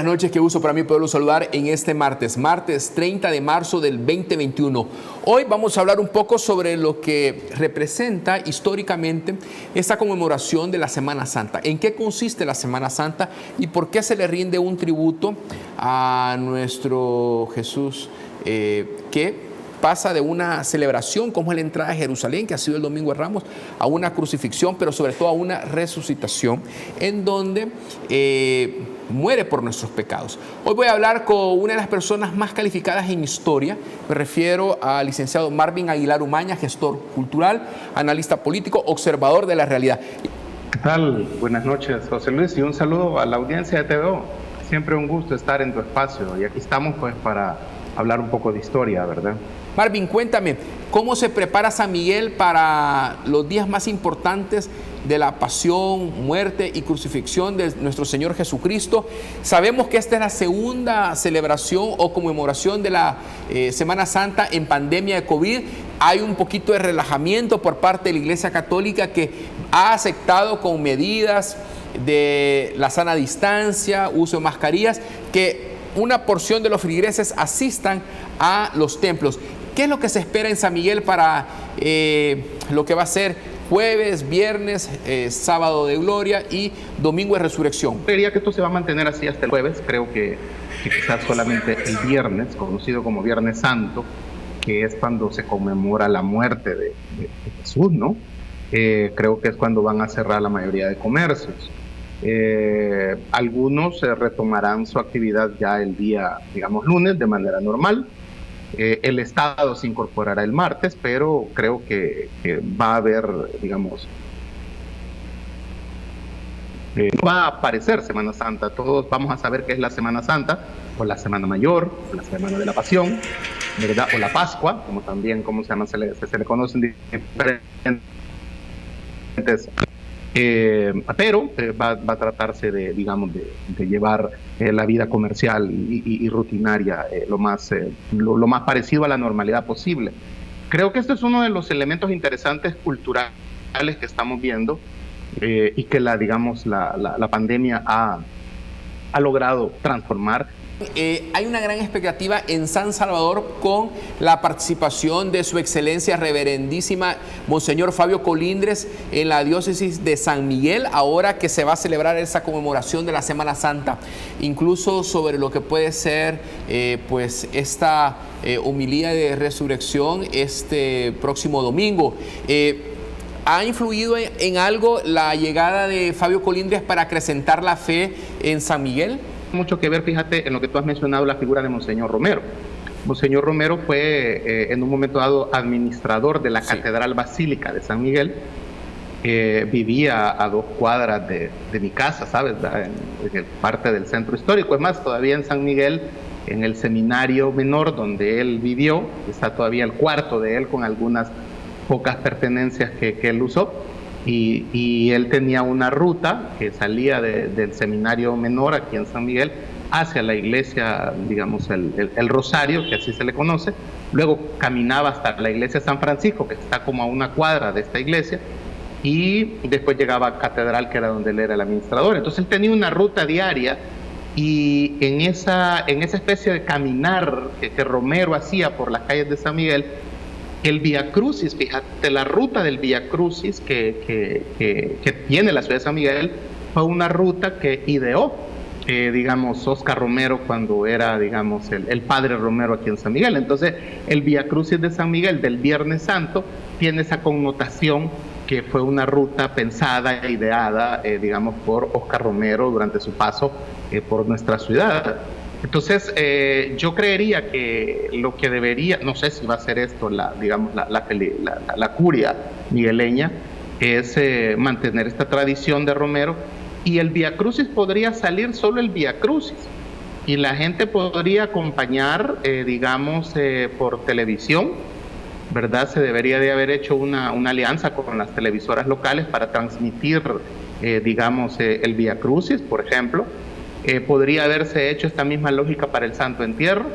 noches, qué gusto para mí poderlos saludar en este martes 30 de marzo del 2021. Hoy vamos a hablar un poco sobre lo que representa históricamente esta conmemoración de la Semana Santa. ¿En qué consiste la Semana Santa y por qué se le rinde un tributo a nuestro Jesús que pasa de una celebración como es la entrada a Jerusalén, que ha sido el Domingo de Ramos, a una crucifixión, pero sobre todo a una resucitación en donde muere por nuestros pecados? Hoy voy a hablar con una de las personas más calificadas en historia. Me refiero al licenciado Marvin Aguilar Umaña, gestor cultural, analista político, observador de la realidad. ¿Qué tal? Buenas noches, José Luis, y un saludo a la audiencia de TVO. Siempre un gusto estar en tu espacio, y aquí estamos pues para hablar un poco de historia, ¿verdad? Marvin, cuéntame, ¿cómo se prepara San Miguel para los días más importantes de la pasión, muerte y crucifixión de nuestro Señor Jesucristo? Sabemos que esta es la segunda celebración o conmemoración de la Semana Santa en pandemia de COVID. Hay un poquito de relajamiento por parte de la Iglesia Católica, que ha aceptado con medidas de la sana distancia, uso de mascarillas, que una porción de los feligreses asistan a los templos. ¿Qué es lo que se espera en San Miguel para lo que va a ser jueves, viernes, sábado de gloria y domingo de resurrección? Creería que esto se va a mantener así hasta el jueves. Creo que quizás solamente el viernes, conocido como Viernes Santo, que es cuando se conmemora la muerte de Jesús, ¿no? Creo que es cuando van a cerrar la mayoría de comercios. Algunos retomarán su actividad ya el día, digamos, lunes, de manera normal. El Estado se incorporará el martes, pero creo que va a haber, digamos, no va a aparecer Semana Santa. Todos vamos a saber qué es la Semana Santa, o la Semana Mayor, o la Semana de la Pasión, ¿verdad? O la Pascua, como también, ¿cómo se llama? Se le conocen diferentes. Pero va a tratarse de, digamos, de llevar la vida comercial y rutinaria lo más parecido a la normalidad posible. Creo que este es uno de los elementos interesantes culturales que estamos viendo y que la pandemia ha logrado transformar. Hay una gran expectativa en San Salvador con la participación de su excelencia reverendísima Monseñor Fabio Colindres en la diócesis de San Miguel, ahora que se va a celebrar esa conmemoración de la Semana Santa, incluso sobre lo que puede ser pues esta homilía de resurrección este próximo domingo. ¿Ha influido en algo la llegada de Fabio Colindres para acrecentar la fe en San Miguel? Mucho que ver, fíjate, en lo que tú has mencionado, la figura de Monseñor Romero. Monseñor Romero fue en un momento dado administrador de la Catedral Basílica de San Miguel. Vivía a 2 cuadras de mi casa, ¿sabes? En parte del centro histórico. Es más, todavía en San Miguel, en el seminario menor donde él vivió, está todavía el cuarto de él con algunas pocas pertenencias que él usó. Y él tenía una ruta que salía del seminario menor aquí en San Miguel hacia la iglesia, digamos, el Rosario, que así se le conoce. Luego caminaba hasta la iglesia de San Francisco, que está como a 1 cuadra de esta iglesia, y después llegaba a Catedral, que era donde él era el administrador. Entonces él tenía una ruta diaria, y en esa especie de caminar que Romero hacía por las calles de San Miguel, el Vía Crucis, fíjate, la ruta del Vía Crucis que tiene la ciudad de San Miguel fue una ruta que ideó, digamos, Óscar Romero cuando era, digamos, el padre Romero aquí en San Miguel. Entonces, el Vía Crucis de San Miguel del Viernes Santo tiene esa connotación que fue una ruta pensada e ideada, digamos, por Óscar Romero durante su paso por nuestra ciudad. Entonces, yo creería que lo que debería, no sé si va a ser esto, la curia migueleña, es mantener esta tradición de Romero, y el Vía Crucis podría salir solo el Vía Crucis, y la gente podría acompañar, digamos, por televisión, ¿verdad? Se debería de haber hecho una alianza con las televisoras locales para transmitir, digamos, el Vía Crucis, por ejemplo. Podría haberse hecho esta misma lógica para el Santo Entierro,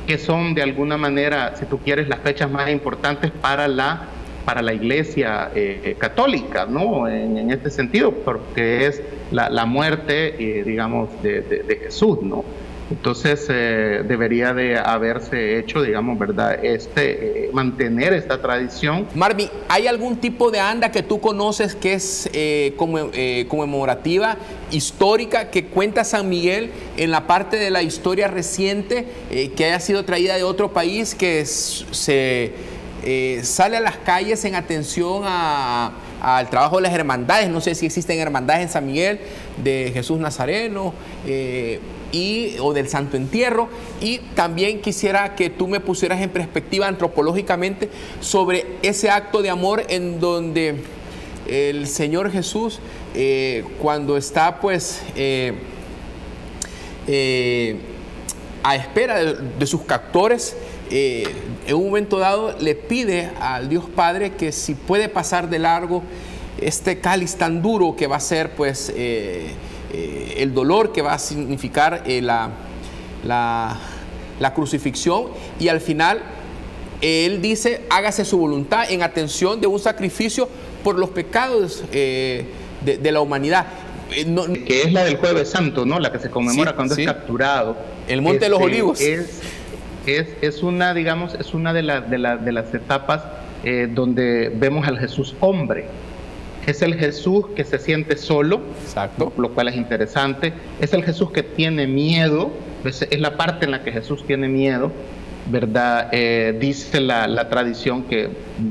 que son de alguna manera, si tú quieres, las fechas más importantes para la para la Iglesia católica, ¿no? En este sentido, porque es la muerte, digamos, de Jesús, ¿no? Entonces debería de haberse hecho, digamos, ¿verdad? Mantener esta tradición. Marvin, ¿hay algún tipo de anda que tú conoces que es conmemorativa, histórica, que cuenta San Miguel en la parte de la historia reciente, que haya sido traída de otro país, que se sale a las calles en atención al trabajo de las hermandades? No sé si existen hermandades en San Miguel de Jesús Nazareno o del Santo Entierro. Y también quisiera que tú me pusieras en perspectiva antropológicamente sobre ese acto de amor en donde el Señor Jesús, cuando está pues a espera de sus captores, en un momento dado le pide al Dios Padre que si puede pasar de largo este cáliz tan duro que va a ser pues el dolor que va a significar la crucifixión, y al final él dice: hágase su voluntad, en atención de un sacrificio por los pecados de la humanidad. Que es la del Jueves Santo, ¿no? La que se conmemora cuando es capturado. El Monte de los Olivos. Es una, digamos, es una de las etapas donde vemos al Jesús hombre. Es el Jesús que se siente solo, exacto, lo cual es interesante. Es el Jesús que tiene miedo, es la parte en la que Jesús tiene miedo, ¿verdad? Dice la tradición que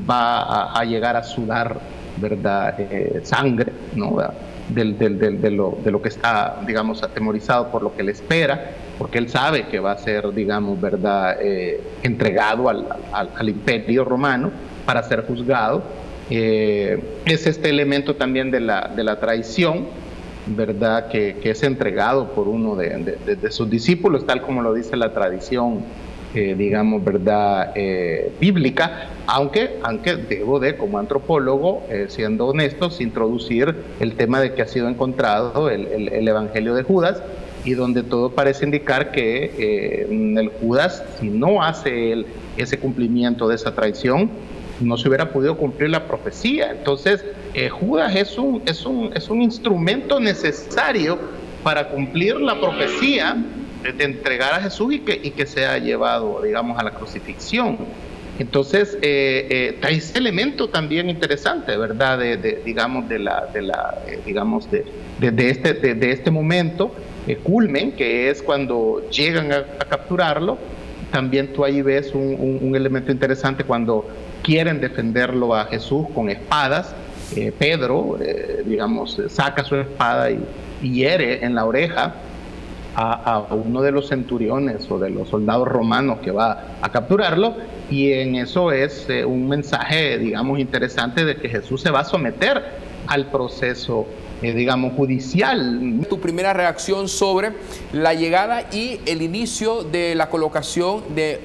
va a llegar a sudar, ¿verdad? Sangre, ¿no? De lo que está, digamos, atemorizado por lo que le espera, porque él sabe que va a ser, digamos, ¿verdad? Entregado al imperio romano para ser juzgado. Es este elemento también de la traición, ¿verdad? Que es entregado por uno de sus discípulos, tal como lo dice la tradición, digamos, ¿verdad? Bíblica, aunque debo como antropólogo, siendo honestos, introducir el tema de que ha sido encontrado el Evangelio de Judas, y donde todo parece indicar que el Judas, si no hace ese cumplimiento de esa traición, no se hubiera podido cumplir la profecía. Entonces, Judas es un instrumento necesario para cumplir la profecía de entregar a Jesús y que sea llevado, digamos, a la crucifixión. Entonces, trae ese elemento también interesante, ¿verdad? De este momento, culmen, que es cuando llegan a capturarlo. También tú ahí ves un elemento interesante cuando quieren defenderlo a Jesús con espadas. Pedro, digamos, saca su espada y hiere en la oreja a uno de los centuriones o de los soldados romanos que va a capturarlo, y en eso es un mensaje, digamos, interesante de que Jesús se va a someter al proceso, digamos, judicial. Tu primera reacción sobre la llegada y el inicio de la colocación de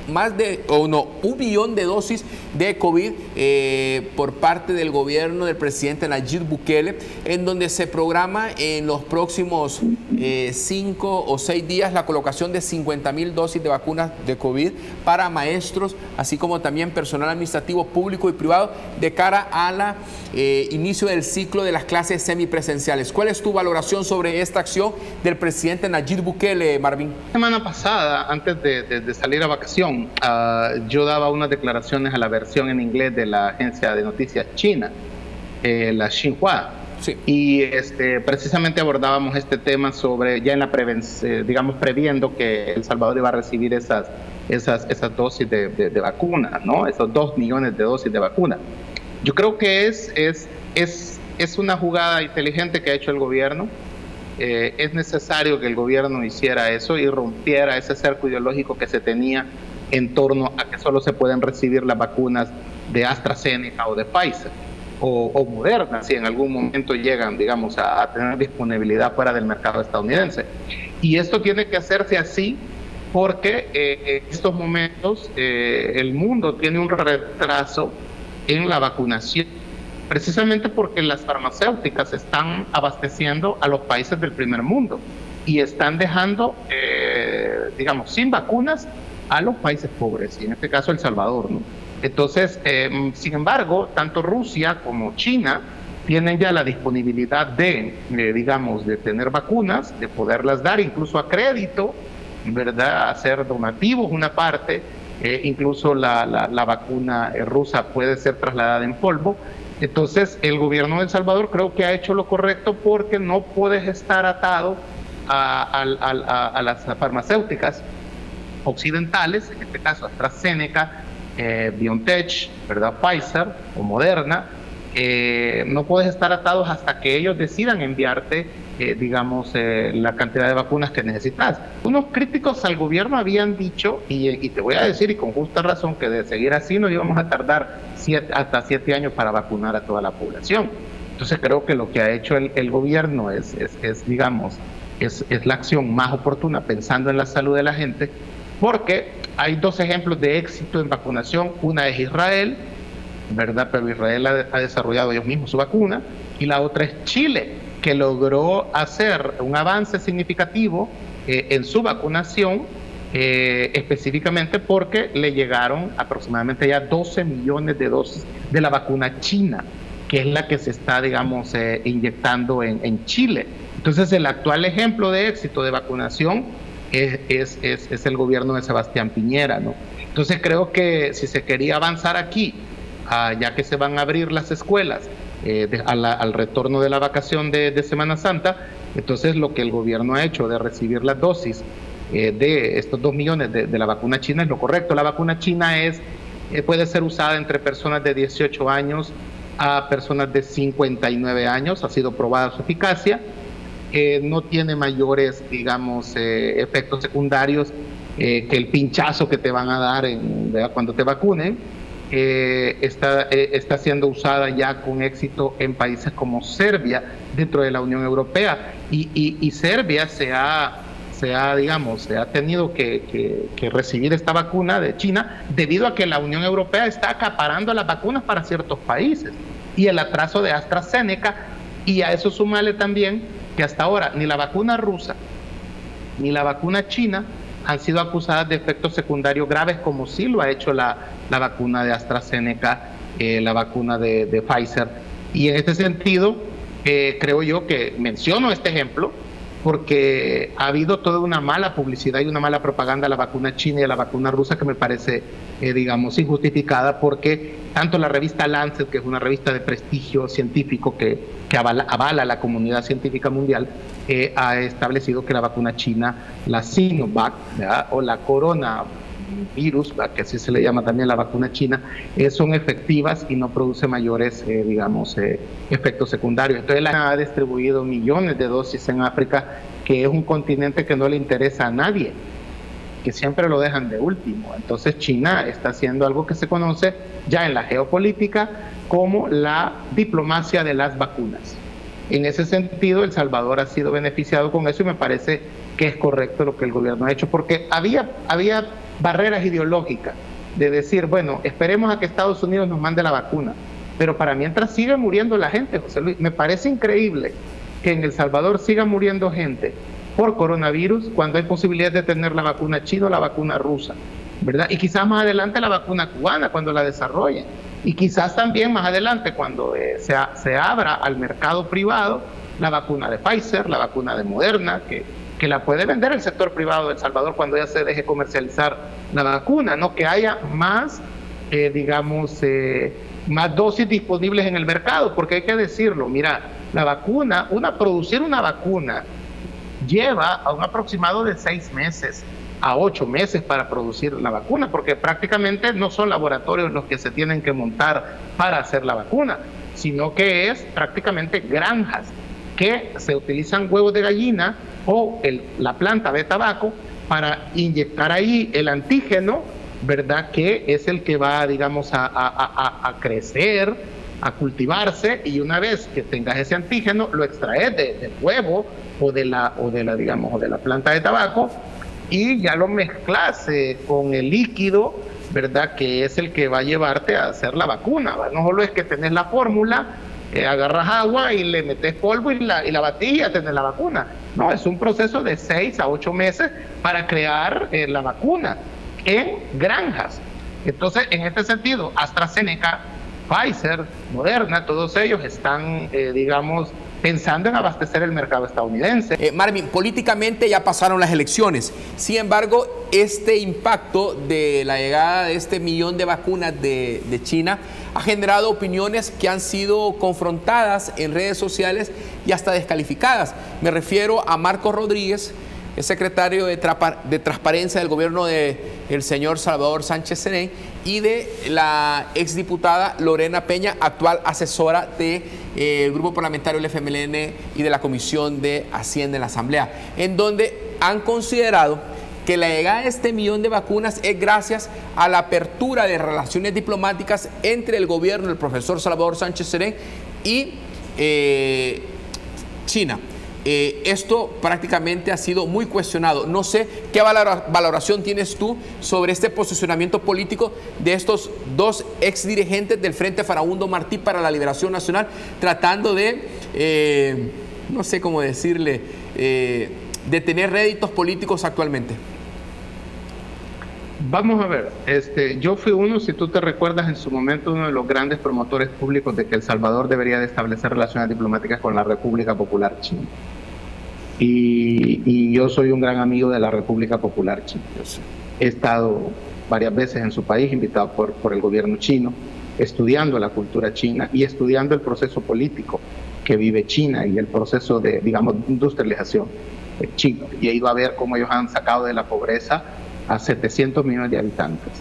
un millón de dosis de COVID por parte del gobierno del presidente Nayib Bukele, en donde se programa en los próximos 5 o 6 días la colocación de 50,000 dosis de vacunas de COVID para maestros, así como también personal administrativo público y privado, de cara a la inicio del ciclo de las clases semipresenciales. ¿Cuál es tu valoración sobre esta acción del presidente Nayib Bukele, Marvin? La semana pasada, antes de salir a vacación, yo daba unas declaraciones a la versión en inglés de la agencia de noticias china, la Xinhua. Sí. Y precisamente abordábamos este tema sobre, ya en la digamos, previendo que El Salvador iba a recibir esas dosis de vacuna, ¿no? Esos 2 millones de dosis de vacuna. Yo creo que es una jugada inteligente que ha hecho el gobierno. Es necesario que el gobierno hiciera eso y rompiera ese cerco ideológico que se tenía en torno a que solo se pueden recibir las vacunas de AstraZeneca o de Pfizer o Moderna, si en algún momento llegan, digamos, a tener disponibilidad fuera del mercado estadounidense. Y esto tiene que hacerse así porque en estos momentos el mundo tiene un retraso en la vacunación, precisamente porque las farmacéuticas están abasteciendo a los países del primer mundo y están dejando, digamos, sin vacunas a los países pobres, y en este caso El Salvador, ¿no? Entonces, sin embargo, tanto Rusia como China tienen ya la disponibilidad de tener vacunas, de poderlas dar incluso a crédito, ¿verdad? Hacer donativos una parte, incluso la vacuna rusa puede ser trasladada en polvo. Entonces, el gobierno de El Salvador creo que ha hecho lo correcto, porque no puedes estar atado a las farmacéuticas occidentales, en este caso AstraZeneca, BioNTech, ¿verdad? Pfizer o Moderna. No puedes estar atados hasta que ellos decidan enviarte, la cantidad de vacunas que necesitas. Unos críticos al gobierno habían dicho, y te voy a decir, y con justa razón, que de seguir así nos íbamos a tardar hasta 7 años para vacunar a toda la población. Entonces creo que lo que ha hecho el gobierno es la acción más oportuna, pensando en la salud de la gente, porque hay 2 ejemplos de éxito en vacunación. Una es Israel, ¿verdad? Pero Israel ha desarrollado ellos mismos su vacuna, y la otra es Chile, que logró hacer un avance significativo en su vacunación, específicamente porque le llegaron aproximadamente ya 12 millones de dosis de la vacuna china, que es la que se está, inyectando en Chile. Entonces, el actual ejemplo de éxito de vacunación es el gobierno de Sebastián Piñera, ¿no? Entonces, creo que si se quería avanzar aquí, ya que se van a abrir las escuelas al retorno de la vacación de Semana Santa, entonces lo que el gobierno ha hecho de recibir las dosis de estos 2 millones de la vacuna china es lo correcto. La vacuna china puede ser usada entre personas de 18 años a personas de 59 años, ha sido probada su eficacia, no tiene mayores, efectos secundarios que el pinchazo que te van a dar cuando te vacunen. Está siendo usada ya con éxito en países como Serbia, dentro de la Unión Europea, y Serbia se ha tenido que recibir esta vacuna de China debido a que la Unión Europea está acaparando las vacunas para ciertos países, y el atraso de AstraZeneca. Y a eso sumarle también que hasta ahora ni la vacuna rusa ni la vacuna china han sido acusadas de efectos secundarios graves, como sí lo ha hecho la vacuna de AstraZeneca, la vacuna de Pfizer. Y en este sentido, creo yo que menciono este ejemplo porque ha habido toda una mala publicidad y una mala propaganda a la vacuna china y a la vacuna rusa, que me parece, injustificada, porque tanto la revista Lancet, que es una revista de prestigio científico que avala la comunidad científica mundial, ha establecido que la vacuna china, la Sinovac, ¿verdad?, o la coronavirus, que así se le llama también la vacuna china, son efectivas y no produce mayores, efectos secundarios. Entonces, la ha distribuido millones de dosis en África, que es un continente que no le interesa a nadie, que siempre lo dejan de último. Entonces, China está haciendo algo que se conoce ya en la geopolítica como la diplomacia de las vacunas. En ese sentido, El Salvador ha sido beneficiado con eso, y me parece que es correcto lo que el gobierno ha hecho, porque había barreras ideológicas de decir, bueno, esperemos a que Estados Unidos nos mande la vacuna, pero para mientras sigue muriendo la gente, José Luis. Me parece increíble que en El Salvador siga muriendo gente por coronavirus cuando hay posibilidad de tener la vacuna china o la vacuna rusa, ¿verdad? Y quizás más adelante la vacuna cubana cuando la desarrollen, y quizás también más adelante cuando se abra al mercado privado la vacuna de Pfizer, la vacuna de Moderna, que la puede vender el sector privado de El Salvador cuando ya se deje comercializar la vacuna, ¿no? Que haya más, más dosis disponibles en el mercado, porque hay que decirlo, mira, la vacuna, producir una vacuna lleva a un aproximado de 6 meses a 8 meses para producir la vacuna, porque prácticamente no son laboratorios los que se tienen que montar para hacer la vacuna, sino que es prácticamente granjas que se utilizan huevos de gallina o la planta de tabaco para inyectar ahí el antígeno, ¿verdad?, que es el que va, a crecer, a cultivarse, y una vez que tengas ese antígeno, lo extraes del huevo o de la planta de tabaco, y ya lo mezclas con el líquido, ¿verdad?, que es el que va a llevarte a hacer la vacuna, ¿verdad? No solo es que tenés la fórmula, agarras agua y le metes polvo y la batís y ya tenés la vacuna. No, es un proceso de 6 a 8 meses para crear la vacuna en granjas. Entonces, en este sentido, AstraZeneca, Pfizer, Moderna, todos ellos están, digamos, pensando en abastecer el mercado estadounidense. Marvin, políticamente ya pasaron las elecciones. Sin embargo, este impacto de la llegada de este 1 millón de vacunas de China ha generado opiniones que han sido confrontadas en redes sociales y hasta descalificadas. Me refiero a Marcos Rodríguez, el secretario de Transparencia del gobierno del señor Salvador Sánchez Serén, y de la exdiputada Lorena Peña, actual asesora del grupo parlamentario del FMLN y de la Comisión de Hacienda en la Asamblea, en donde han considerado que la llegada de este 1 millón de vacunas es gracias a la apertura de relaciones diplomáticas entre el gobierno del profesor Salvador Sánchez Serén y China. Esto prácticamente ha sido muy cuestionado. No sé qué valoración tienes tú sobre este posicionamiento político de estos dos exdirigentes del Frente Farabundo Martí para la Liberación Nacional, tratando de, no sé cómo decirle, de tener réditos políticos actualmente. Vamos a ver, yo fui uno, si tú te recuerdas, en su momento uno de los grandes promotores públicos de que El Salvador debería de establecer relaciones diplomáticas con la República Popular China. Y yo soy un gran amigo de la República Popular China. He estado varias veces en su país, invitado por el gobierno chino, estudiando la cultura china y estudiando el proceso político que vive China y el proceso de, digamos, industrialización chino. Y he ido a ver cómo ellos han sacado de la pobreza a 700 millones de habitantes.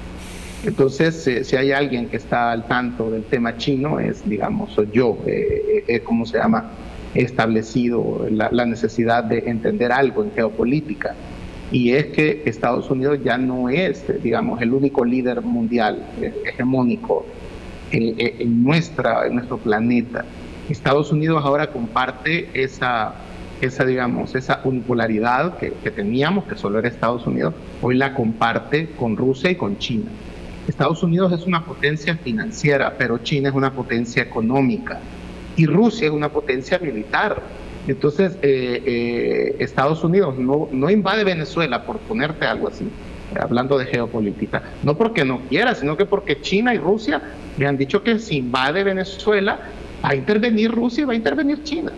Entonces, si hay alguien que está al tanto del tema chino, soy yo, ¿cómo se llama? He establecido la necesidad de entender algo en geopolítica, y es que Estados Unidos ya no es, digamos, el único líder mundial hegemónico en nuestro planeta. Estados Unidos ahora comparte esa unipolaridad que teníamos, que solo era Estados Unidos, hoy la comparte con Rusia y con China. Estados Unidos es una potencia financiera, pero China es una potencia económica y Rusia es una potencia militar. Entonces, Estados Unidos no invade Venezuela, por ponerte algo así, hablando de geopolítica, no porque no quiera, sino que porque China y Rusia le han dicho que si invade Venezuela, va a intervenir Rusia y va a intervenir China.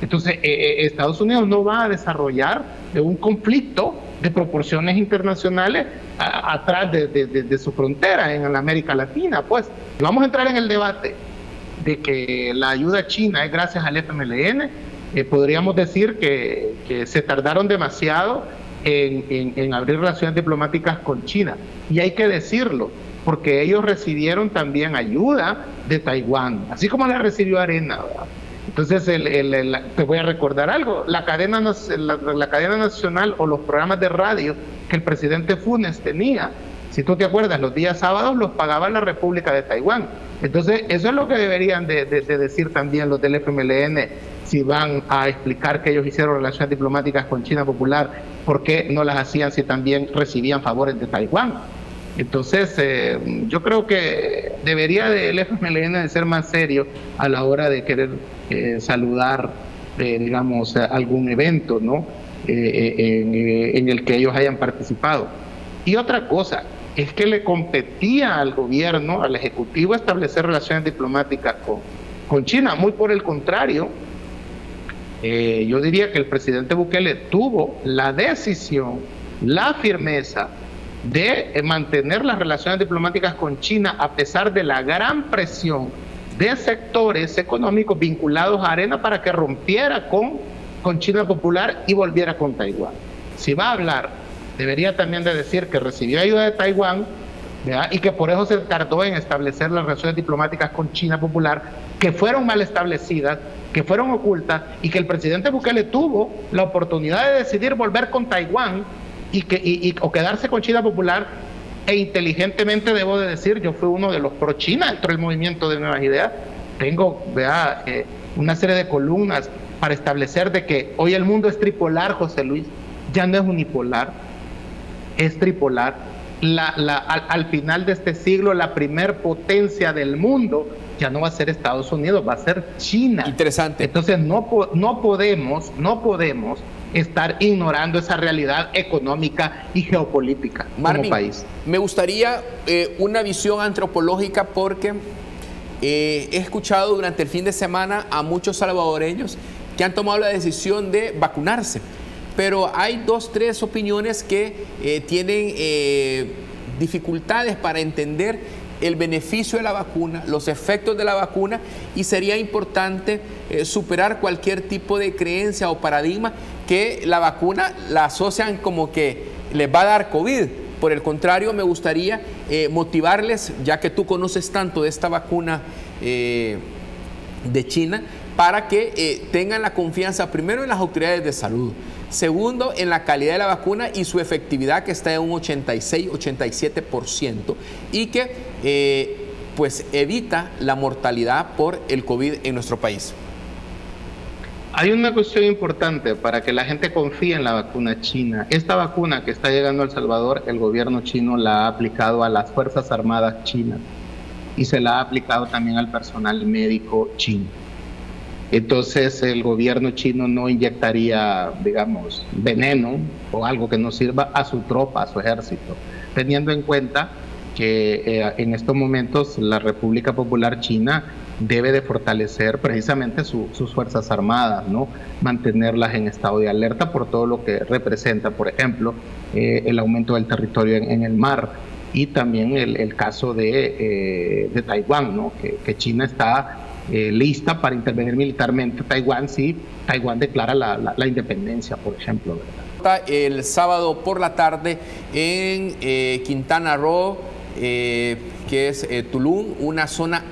Entonces, Estados Unidos no va a desarrollar un conflicto de proporciones internacionales atrás de su frontera en la América Latina. Pues vamos a entrar en el debate de que la ayuda china es gracias al FMLN. Podríamos decir que se tardaron demasiado en abrir relaciones diplomáticas con China, y hay que decirlo, porque ellos recibieron también ayuda de Taiwán, así como la recibió Arena, ¿verdad? Entonces, te voy a recordar algo, la cadena nacional o los programas de radio que el presidente Funes tenía, si tú te acuerdas, los días sábados los pagaba la República de Taiwán. Entonces, eso es lo que deberían de decir también los del FMLN, si van a explicar que ellos hicieron relaciones diplomáticas con China Popular, ¿por qué no las hacían si también recibían favores de Taiwán? Entonces, yo creo que debería el FMLN de ser más serio a la hora de querer saludar, digamos, algún evento, ¿no? En el que ellos hayan participado. Y otra cosa, es que le competía al gobierno, al Ejecutivo, establecer relaciones diplomáticas con China. Muy por el contrario, yo diría que el presidente Bukele tuvo la decisión, la firmeza de mantener las relaciones diplomáticas con China a pesar de la gran presión de sectores económicos vinculados a Arena para que rompiera con China Popular y volviera con Taiwán. Si va a hablar, debería también de decir que recibió ayuda de Taiwán, ¿verdad? Y que por eso se tardó en establecer las relaciones diplomáticas con China Popular, que fueron mal establecidas, que fueron ocultas, y que el presidente Bukele tuvo la oportunidad de decidir volver con Taiwán o quedarse con China Popular, e inteligentemente debo de decir, yo fui uno de los pro China dentro del movimiento de Nuevas Ideas. Tengo, ¿verdad?, una serie de columnas para establecer de que hoy el mundo es tripolar, José Luis, ya no es unipolar, es tripolar. Al final de este siglo, la primer potencia del mundo ya no va a ser Estados Unidos, va a ser China. Interesante. Entonces no podemos estar ignorando esa realidad económica y geopolítica Marvin, como país. Me gustaría una visión antropológica porque he escuchado durante el fin de semana a muchos salvadoreños que han tomado la decisión de vacunarse, pero hay 2, 3 opiniones que tienen dificultades para entender el beneficio de la vacuna, los efectos de la vacuna, y sería importante superar cualquier tipo de creencia o paradigma que la vacuna la asocian como que les va a dar COVID. Por el contrario, me gustaría motivarles, ya que tú conoces tanto de esta vacuna de China, para que tengan la confianza primero en las autoridades de salud, segundo en la calidad de la vacuna y su efectividad, que está en un 86-87%, y que pues evita la mortalidad por el COVID en nuestro país. Hay una cuestión importante para que la gente confíe en la vacuna china. Esta vacuna que está llegando a El Salvador, el gobierno chino la ha aplicado a las Fuerzas Armadas chinas y se la ha aplicado también al personal médico chino. Entonces el gobierno chino no inyectaría, digamos, veneno o algo que no sirva a su tropa, a su ejército, teniendo en cuenta que en estos momentos la República Popular China debe de fortalecer precisamente sus Fuerzas Armadas, ¿no? Mantenerlas en estado de alerta por todo lo que representa, por ejemplo, el aumento del territorio en el mar, y también el caso de Taiwán, ¿no? Que China está lista para intervenir militarmente Taiwán si Taiwán declara la independencia, por ejemplo, ¿verdad? El sábado por la tarde en Quintana Roo, que es Tulum, una zona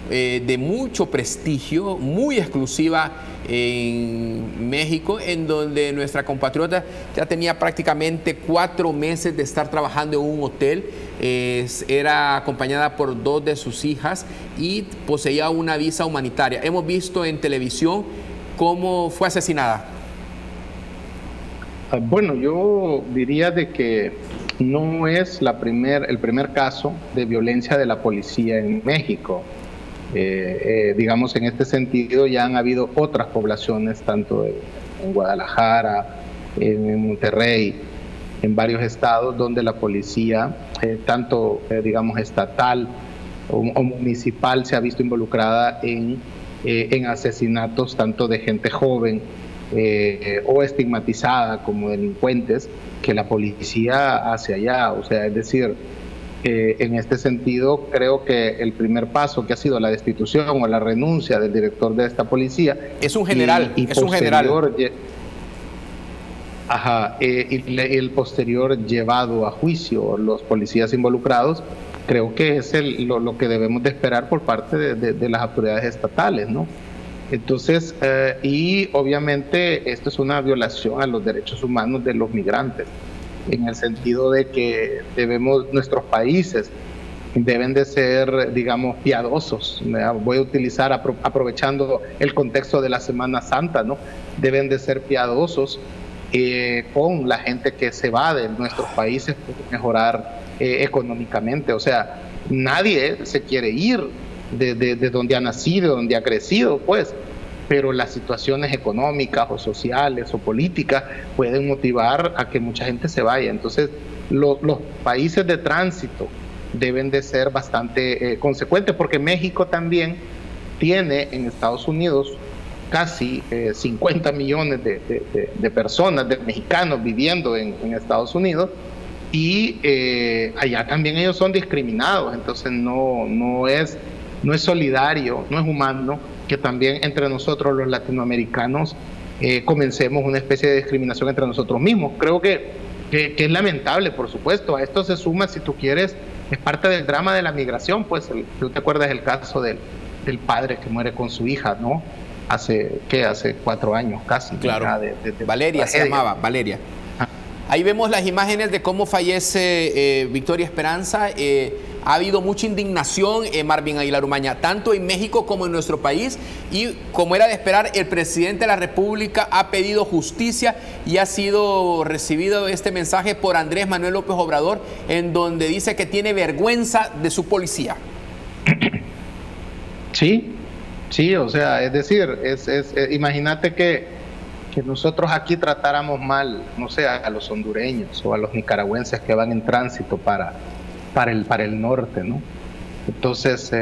de mucho prestigio, muy exclusiva en México, en donde nuestra compatriota ya tenía prácticamente 4 meses de estar trabajando en un hotel. Era acompañada por 2 de sus hijas y poseía una visa humanitaria. Hemos visto en televisión cómo fue asesinada. Bueno, yo diría de que no es el primer caso de violencia de la policía en México. Digamos, en este sentido ya han habido otras poblaciones, tanto en Guadalajara, en Monterrey, en varios estados, donde la policía, tanto digamos estatal o municipal, se ha visto involucrada en asesinatos tanto de gente joven o estigmatizada como delincuentes, que la policía hace allá. O sea, es decir, en este sentido, creo que el primer paso, que ha sido la destitución o la renuncia del director de esta policía, es un general, y el posterior llevado a juicio los policías involucrados, creo que es lo que debemos de esperar por parte de las autoridades estatales, ¿no? Entonces, y obviamente esto es una violación a los derechos humanos de los migrantes, en el sentido de que nuestros países deben de ser, digamos, piadosos. Voy a utilizar, aprovechando el contexto de la Semana Santa, ¿no? Deben de ser piadosos con la gente que se va de nuestros países para mejorar económicamente. O sea, nadie se quiere ir de donde ha nacido, donde ha crecido, pues, pero las situaciones económicas o sociales o políticas pueden motivar a que mucha gente se vaya. Entonces, los países de tránsito deben de ser bastante consecuentes, porque México también tiene en Estados Unidos casi 50 millones de personas, de mexicanos viviendo en Estados Unidos, y allá también ellos son discriminados. Entonces no es solidario, no es humano que también entre nosotros los latinoamericanos comencemos una especie de discriminación entre nosotros mismos. Creo que es lamentable, por supuesto. A esto se suma, si tú quieres, es parte del drama de la migración. Pues tú te acuerdas del caso del padre que muere con su hija, ¿no? Hace 4 años casi. Claro. Valeria se llamaba, Valeria. Ahí vemos las imágenes de cómo fallece Victoria Esperanza. Ha habido mucha indignación, Marvin Aguilar Umaña, tanto en México como en nuestro país, y como era de esperar, el presidente de la República ha pedido justicia y ha sido recibido este mensaje por Andrés Manuel López Obrador, en donde dice que tiene vergüenza de su policía. Sí, sí, o sea, es decir, imagínate que nosotros aquí tratáramos mal, no sé, a los hondureños o a los nicaragüenses que van en tránsito para el norte, ¿no? Entonces,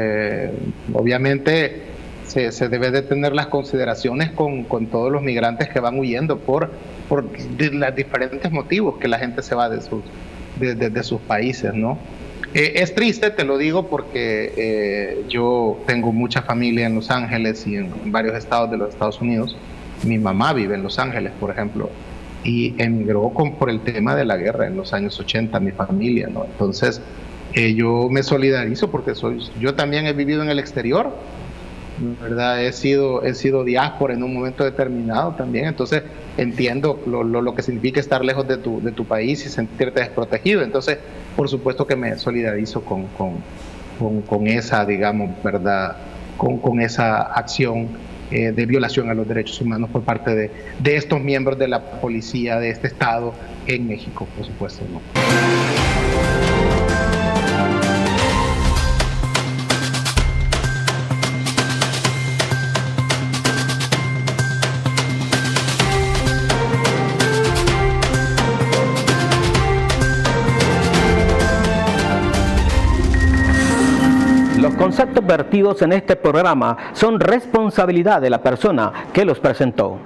obviamente se debe de tener las consideraciones con todos los migrantes que van huyendo por los diferentes motivos que la gente se va de sus países, ¿no? Es triste, te lo digo, porque yo tengo mucha familia en Los Ángeles y en varios estados de los Estados Unidos. Mi mamá vive en Los Ángeles, por ejemplo, y emigró por el tema de la guerra en los años 80, mi familia, ¿no? Entonces, yo me solidarizo porque yo también he vivido en el exterior, ¿verdad? He sido diáspora en un momento determinado también, entonces entiendo lo que significa estar lejos de tu país y sentirte desprotegido. Entonces, por supuesto que me solidarizo con esa, digamos, ¿verdad? Con esa acción de violación a los derechos humanos por parte de estos miembros de la policía de este estado en México, por supuesto, ¿no? Los conceptos vertidos en este programa son responsabilidad de la persona que los presentó.